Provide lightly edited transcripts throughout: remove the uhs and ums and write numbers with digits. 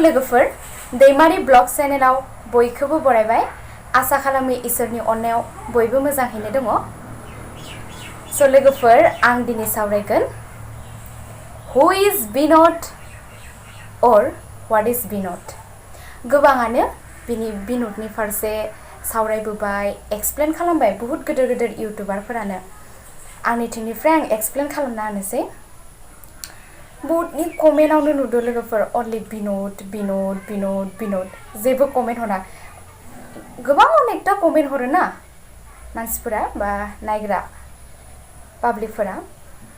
लोगोफोर दैमारि ब्लग चेनेलाव बयखौबो बरायबाय आसा खालामो इसोरनि अननायाव बयबो मोजाङैनो दङ स' लोगोफोर आं दिनै सावरायगोन हु इज बिन'द or what is बिन'द गोबाङानो बिन'दनि फारसे सावरायबोबाय एक्सप्लेन खालामबाय बहुत गिदिर इउटुबारफोरानो आंनिथिंनिफ्राय आं एक्सप्लेन खालामना होनोसै बहुतनि कमेन्टआवनो नुदों लोगोफोर अनलि बिन'द जेबो कमेन्ट हरा गोबां अनेकथा कमेन्ट हरो ना मानसिफोरा बा नायग्रा पाब्लिकफोरा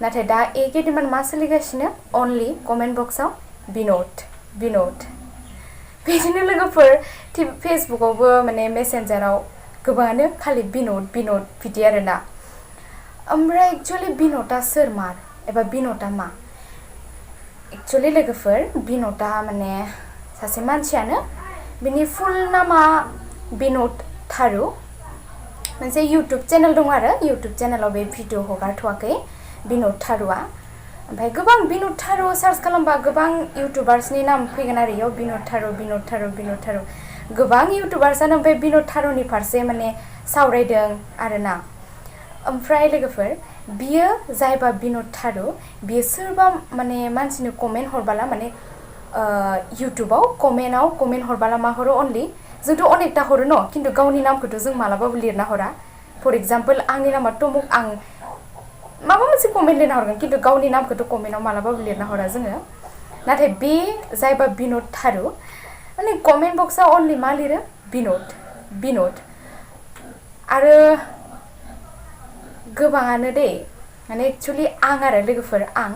नाथाय दा एकेदिमान मा सोलिगासिनो अनलि कमेन्ट बक्सआव बिन'द बिदिनो लोगोफोर फेसबुकआवबो माने मेसेन्जाराव गोबाङानो खालि बिन'द बिदि आरोना ओमफ्राय एक्चुअलि बिन'दआ सोर मार एबा बिन'दआ मा एक्चुअलि लोगोफोर बिन'दआ माने सासे मानसियानो बिनि फुल नामा बिन'द थारु मोनसे इउटुब चेनेल दं आरो इउटुब चेनेलाव बे भिडिअ हगारथ'वाखै बिन'द थारुआ ओमफ्राय गोबां बिन'द थारु सार्च खालामबा गोबां इउटुबार्सनि नाम फैगोन आरो इयाव बिन'द थारु गोबां इउटुबार्सआनो ओमफ्राय बिन'द थारुनि फारसे माने सावरायदों आरोना ओमफ्राय लोगोफोर बियो जायबा बिन'द थारु बियो सोरबा माने मानसिनो कमेन्ट हरबाला माने इउटुबाव कमेन्ट हरबाला मा हरो अनलि जोंथ' अनेकथा हरो न' खिन्थु गावनि नामखौथ' जों मालाबाबो लिरना हरा फर एग्जाम्पल आंनि नामा तमुक आं माबा मोनसे कमेन्ट लिरना हरगोन खिन्थु गावनि नामखौथ' कमेन्टआव मालाबाबो लिरना हरा जोङो नाथाय बे जायबा बिन'द थारु माने कमेन्ट बक्सआव अनलि मा लिरो बिन'द आरो गोबाङानो दे माने एक्चुअलि आं आरो लोगोफोर आं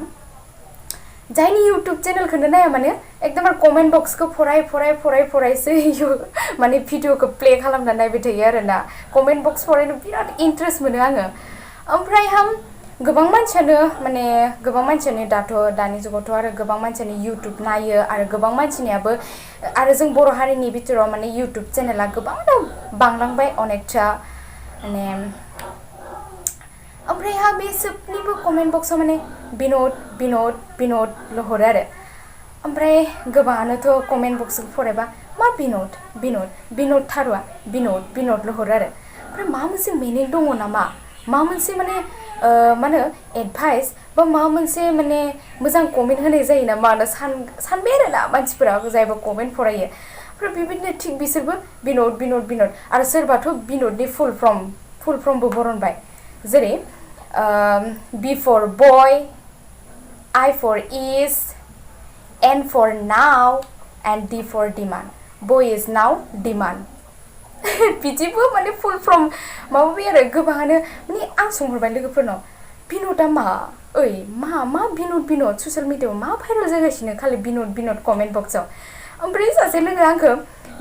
जायनि इउटुब चेनेलखौनो नाया माने एकदम कमेन्ट बक्सखौ फरायसो माने भिडिअखौ प्ले खालामना नायबाय थायो आरोना कमेन्ट बक्स फरायनो बिराद इन्ट्रेस्ट मोनो आङो ओमफ्राय गोबां मानसियानो दाथ' दानि जुगावथ' आरो गोबां मानसियानो इउटुब नायो आरो गोबां मानसिनियाबो आरो जों बर' हारिनि बिथोराव माने इउटुब चेनेला गोबां बांलांबाय अनेकथा माने ओमफ्राय बे सबनिबो कमेन्ट बक्सआव माने बिन'द हरो आरो ओमफ्राय गोबाङानोथ' कमेन्ट बक्सखौ फरायबा मा बिन'द थारुआ बिन'द हरो आरो ओमफ्राय मा मोनसे मिनिं दङ नामा मा मोनसे माने मा होनो एडभाइस बा माबा मोनसे माने मोजां कमेन्ट होनाय जायो नामा सानबाय आरोना मानसिफोरा जायबा कमेन्ट फरायो ओमफ्राय बेबायदिनो थिग बिसोरबो बिन'द आरो सोरबाथ' बिन'दनि फुल फर्मबो बरनबाय जेरै B for boy, I for is, N for now, and D for demand. Boy is now demand. बिदिबो माने फुल फर्म माबा आरो गोबाङानो माने आं सोंहरबाय लोगोफोरनाव बिन'दआ मा मा बिन'द ससियेल मिडियाआव मा भाइरेल जागासिनो खालि बिन'द कमेन्ट बक्सआव ओमफ्राय सासे लोगो आंखौ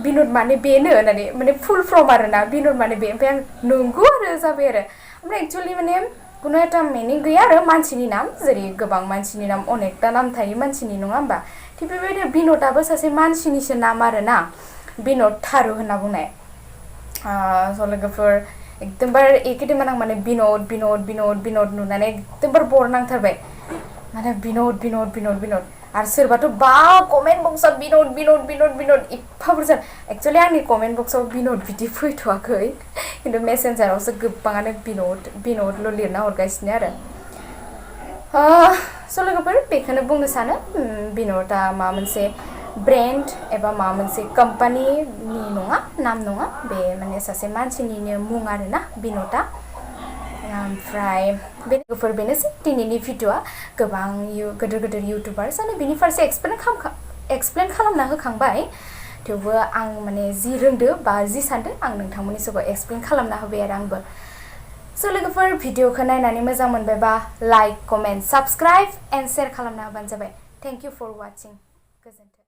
बिन'द माने बेनो होननानै माने फुल फर्म आरोना बिन'द माने बे ओमफ्राय आं नंगौ आरो जाबाय आरो ओमफ्राय एक्चुअलि माने कुनु एटा मिनिं गैया आरो मानसिनि नाम जेरै गोबां मानसिनि नाम अनेकथा नाम थायो मानसिनि नङा होमबा थिग बेबायदिनो बिन'दआबो सासे मानसिनिसो नाम आरोना बिन'द थारु होनना बुंनाय स' लोगोफोर एकदमबार एकेदिमान आं माने बिन'द नुनानै एकदमबार बर नांथारबाय माने बिन'द आरो सोरबाथ' बा कमेन्ट बक्सआव बिन'द एफा बुरजा एक्चुअलि आंनि कमेन्ट बक्सआव बिन'द बिदि फैथ'वाखै खिन्थु मेसेन्जारावसो गोबाङानो बिन'दल' लिरना हरगासिनो आरो स' लोगोफोर बेखौनो बुंनो सानो बिन'दआ माबा मोनसे ब्रेन्ड एबा माबा मोनसे कम्पानिनि नाम नङा बे माने सासे मानसिनिनो मुं आरोना बिन'दआ ओमफ्राय बे लोगोफोर बेनोसै दिनैनि भिडिअ'आ गोबां गिदिर इउटुबार्सआनो बिनि फारसे एक्सप्लेन खालामना होखांबाय थेवबो आं माने जि रोंदो बा जि सानदो आं नोंथांमोननि सिगाङाव एक्सप्लेन खालामना होबाय आरो आंबो स' लोगोफोर भिडिअ'खौ नायनानै मोजां मोनबायबा like comment subscribe and share खालामना होबानो जाबाय थेंक इउ फर वाचिं गोजोन्थों